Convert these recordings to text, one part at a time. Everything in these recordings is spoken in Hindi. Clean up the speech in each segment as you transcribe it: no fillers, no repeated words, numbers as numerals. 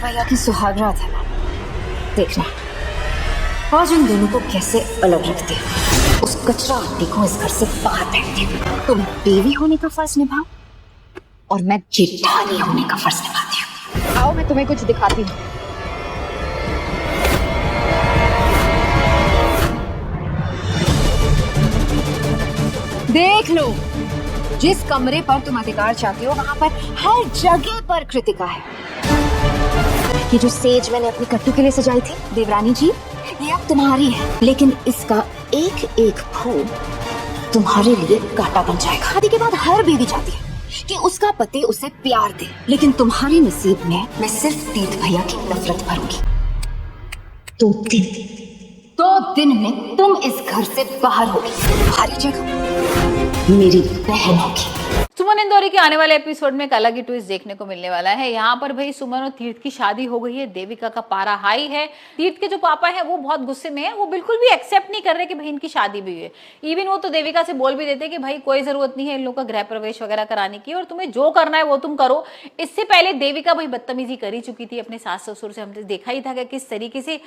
तीर्थ भैया की सुहागरात है ना, देखना आज इन दोनों को कैसे अलग रखते हैं। उस कचरा आंटी को इस घर से बाहर फेंकती हूँ। तुम बीवी होने का फर्ज निभाओ और मैं जेठानी होने का फर्ज निभाती हूँ। आओ मैं तुम्हें कुछ दिखाती हूँ। देख लो, जिस कमरे पर तुम अधिकार चाहते हो वहां पर हर जगह पर कृतिका है। ये जो सेज मैंने अपनी कट्टू के लिए सजाई थी देवरानी जी, ये अब तुम्हारी है, लेकिन इसका एक एक फूल तुम्हारे लिए कांटा बन जाएगा। शादी के बाद हर बीवी चाहती है कि उसका पति उसे प्यार दे, लेकिन तुम्हारे नसीब में मैं सिर्फ तीर्थ भैया की नफरत भरूंगी। 2 दिन में तुम इस घर से बाहर होगी। तुम्हारी जगह मेरी बहन होगी। सुमन इंदौरी के आने वाले एपिसोड में एक अलग ही ट्विस्ट देखने को मिलने वाला है। यहाँ पर भाई सुमन और तीर्थ की शादी हो गई है, देविका का पारा हाई है। तीर्थ के जो पापा हैं वो बहुत गुस्से में है, वो बिल्कुल भी एक्सेप्ट नहीं कर रहे कि भाई इनकी शादी भी हुई है। इवन वो तो देविका से बोल भी देते कि भाई कोई जरूरत नहीं है इन लोगों का गृह प्रवेश वगैरह कराने की, और तुम्हें जो करना है वो तुम करो। इससे पहले देविका भाई बदतमीजी कर ही चुकी थी अपने सास ससुर से, हमने देखा ही था कि किस तरीके से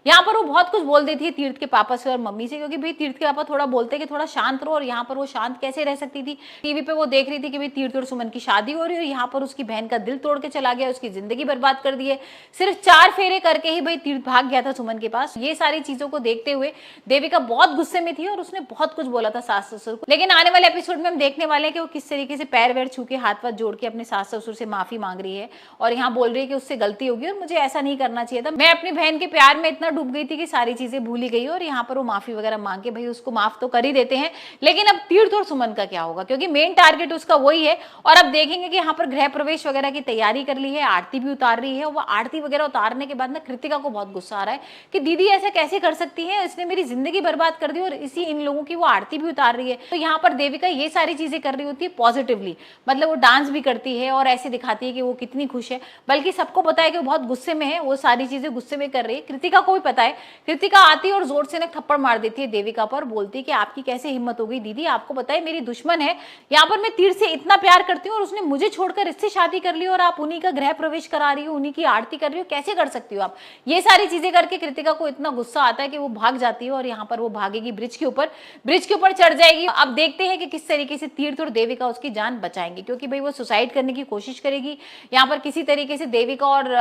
यहाँ पर वो बहुत कुछ बोल देती है तीर्थ के पापा से और मम्मी से, क्योंकि भाई तीर्थ के पापा थोड़ा बोलते कि थोड़ा शांत रहो, और यहाँ पर वो शांत कैसे रह सकती थी। टीवी पे वो देख रही थी कि भाई तीर्थ और सुमन की शादी हो रही है, यहाँ पर उसकी बहन का दिल तोड़ के चला गया, उसकी जिंदगी बर्बाद कर दी है। सिर्फ 4 फेरे करके ही भाई तीर्थ भाग गया था सुमन के पास। ये सारी चीजों को देखते हुए देविका बहुत गुस्से में थी और उसने बहुत कुछ बोला था सास ससुर को। लेकिन आने वाले एपिसोड में हम देखने वाले हैं कि वो किस तरीके से पैर वैर छू के हाथ वाथ जोड़ के अपने सास ससुर से माफी मांग रही है, और यहाँ बोल रही है कि उससे गलती होगी और मुझे ऐसा नहीं करना चाहिए था। मैं अपनी बहन के प्यार में इतना डूब गई थी कि सारी चीजें भूल ही गई, और यहाँ पर वो माफी वगैरह मांग के भाई उसको माफ तो कर ही देते हैं। लेकिन अब तीर्थ और सुमन का क्या होगा, क्योंकि मेन टारगेट उसका वही है। और अब देखेंगे कि यहाँ पर गृह प्रवेश वगैरह की तैयारी कर ली है, आरती भी उतार रही है। वो आरती वगैरह उतारने के बाद ना कृतिका को बहुत गुस्सा आ रहा है कि दीदी ऐसा कैसे कर सकती है, इसने मेरी जिंदगी बर्बाद कर दी और इसी इन लोगों की वो आरती भी उतार रही है। तो यहाँ पर देविका ये सारी चीजें कर रही होती है पॉजिटिवली, मतलब वो डांस भी करती है और ऐसे दिखाती है कि वो कितनी खुश है, बल्कि सबको पता है कि वो बहुत गुस्से में है, वो सारी चीजें गुस्से में कर रही है। कृतिका को भी पता है। कृतिका आती है और जोर से ना थप्पड़ मार देती है देविका पर, बोलती है कि आपकी कैसे हिम्मत हो गई दीदी, आपको पता है मेरी दुश्मन है, यहाँ पर मैं तीर्थ से इतना प्यार करती हूँ और उसने मुझे छोड़कर इससे शादी कर ली और आप उन्हीं का गृह प्रवेश करा रही हो, उन्हीं की आरती कर रही हो, कैसे कर सकती हो आप। ये सारी चीजें करके कृतिका को इतना गुस्सा आता है कि वो भाग जाती है, और यहाँ पर वो भागेगी ब्रिज के ऊपर चढ़ जाएगी। अब देखते हैं कि किस तरीके से तीर्थ और देविका उसकी जान बचाएंगे, क्योंकि भाई वो सुसाइड करने की कोशिश करेगी। यहाँ पर किसी तरीके से देविका और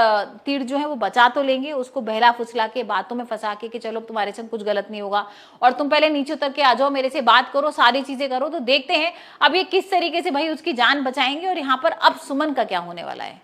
तीर्थ जो है वो बचा तो लेंगे, उसको बहला फुसला के बातों में फंसा के कि चलो तुम्हारे संग कुछ गलत नहीं होगा और तुम पहले नीचे उतर के आ जाओ, मेरे से बात करो, सारी चीजें करो। तो देखते हैं अब ये किस तरीके से भाई उसकी जान बचाएंगे और यहाँ पर अब सुमन का क्या होने वाला है।